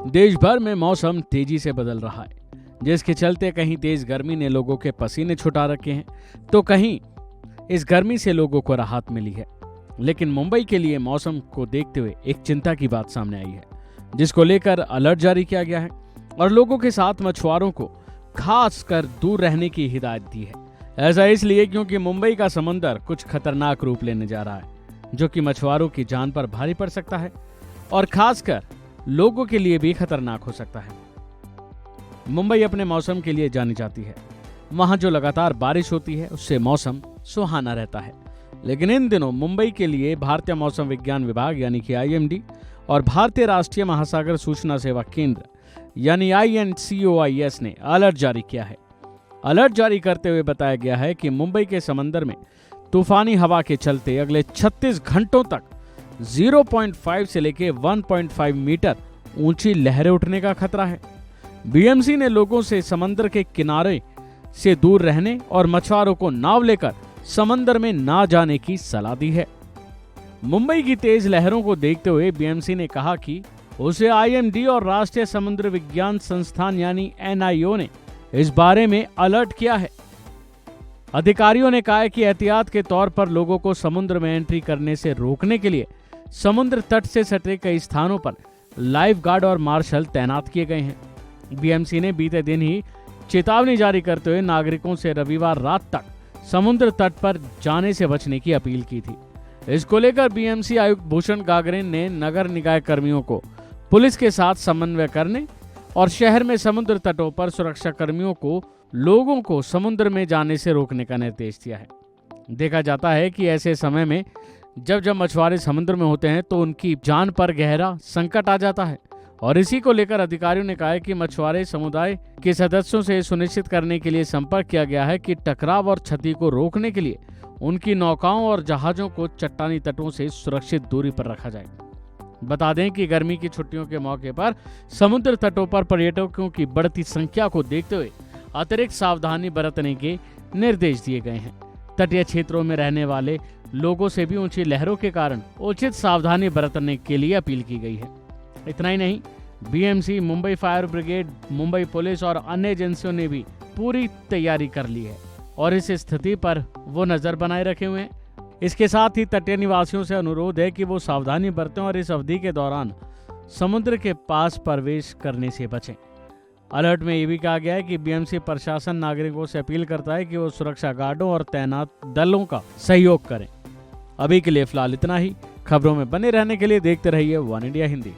देश भर में मौसम तेजी से बदल रहा है, जिसके चलते कहीं तेज गर्मी ने लोगों के पसीने छुटा रखे हैं, तो कहीं इस गर्मी से लोगों को राहत मिली है। लेकिन मुंबई के लिए मौसम को देखते हुए एक चिंता की बात सामने आई है, जिसको लेकर अलर्ट जारी किया गया है और लोगों के साथ मछुआरों को खास कर दूर रहने की हिदायत दी है। ऐसा इसलिए क्योंकि मुंबई का समंदर कुछ खतरनाक रूप लेने जा रहा है, जो कि मछुआरों की जान पर भारी पड़ सकता है और खासकर लोगों के लिए भी खतरनाक हो सकता है। मुंबई अपने मौसम के लिए जानी जाती है। वहां जो लगातार बारिश होती है उससे मौसम सुहाना रहता है। लेकिन इन दिनों मुंबई के लिए भारतीय मौसम विज्ञान विभाग यानी कि IMD और भारतीय राष्ट्रीय महासागर सूचना सेवा केंद्र यानी INCOIS ने अलर्ट जारी किया है। अलर्ट जारी करते हुए बताया गया है कि मुंबई के समंदर में तूफानी हवा के चलते अगले 36 घंटों तक 0.5 से लेकर 1.5 मीटर ऊंची लहरें उठने का खतरा है। BMC ने लोगों से समंदर के किनारे से दूर रहने और मछुआरों को नाव लेकर समंदर में ना जाने की सलाह दी है। मुंबई की तेज लहरों को देखते हुए BMC ने कहा कि उसे IMD और राष्ट्रीय समुद्र विज्ञान संस्थान यानी NIO ने इस बारे में अलर्ट किया है। अधिकारियों ने कहा है कि एहतियात के तौर पर लोगों को समुद्र में एंट्री करने से रोकने के लिए समुद्र तट से सटे कई स्थानों पर लाइफ गार्ड और मार्शल तैनात किए गए हैं। BMC ने बीते दिन ही चेतावनी जारी करते हुए नागरिकों से रविवार रात तक समुद्र तट पर जाने से बचने की अपील की थी। इसको लेकर BMC आयुक्त भूषण गागरेन ने नगर निकाय कर्मियों को पुलिस के साथ समन्वय करने और शहर में समुद्र तटों पर सुरक्षा कर्मियों को लोगों को समुद्र में जाने से रोकने का निर्देश दिया है। देखा जाता है कि ऐसे समय में जब मछुआरे समुद्र में होते हैं तो उनकी जान पर गहरा संकट आ जाता है और इसी को लेकर अधिकारियों ने कहा है कि मछुआरे समुदाय के सदस्यों से सुनिश्चित करने के लिए संपर्क किया गया है कि टकराव और क्षति को रोकने के लिए उनकी नौकाओं और जहाजों को चट्टानी तटों से सुरक्षित दूरी पर रखा जाए। बता दें कि गर्मी की छुट्टियों के मौके पर समुद्र तटों पर पर्यटकों की बढ़ती संख्या को देखते हुए अतिरिक्त सावधानी बरतने के निर्देश दिए गए हैं। तटीय क्षेत्रों में रहने वाले लोगों से भी ऊंची लहरों के कारण उचित सावधानी बरतने के लिए अपील की गई है। इतना ही नहीं, BMC, Mumbai fire brigade, Mumbai police और अन्य एजेंसियों ने भी पूरी तैयारी कर ली है और इस स्थिति पर वो नजर बनाए रखे हुए हैं। इसके साथ ही तटीय निवासियों से अनुरोध है कि वो सावधानी बरतें और इस अवधि के दौरान समुद्र के पास प्रवेश करने से बचें। अलर्ट में ये भी कहा गया है कि BMC प्रशासन नागरिकों से अपील करता है कि वो सुरक्षा गार्डों और तैनात दलों का सहयोग करें। अभी के लिए फिलहाल इतना ही। खबरों में बने रहने के लिए देखते रहिए वन इंडिया हिंदी।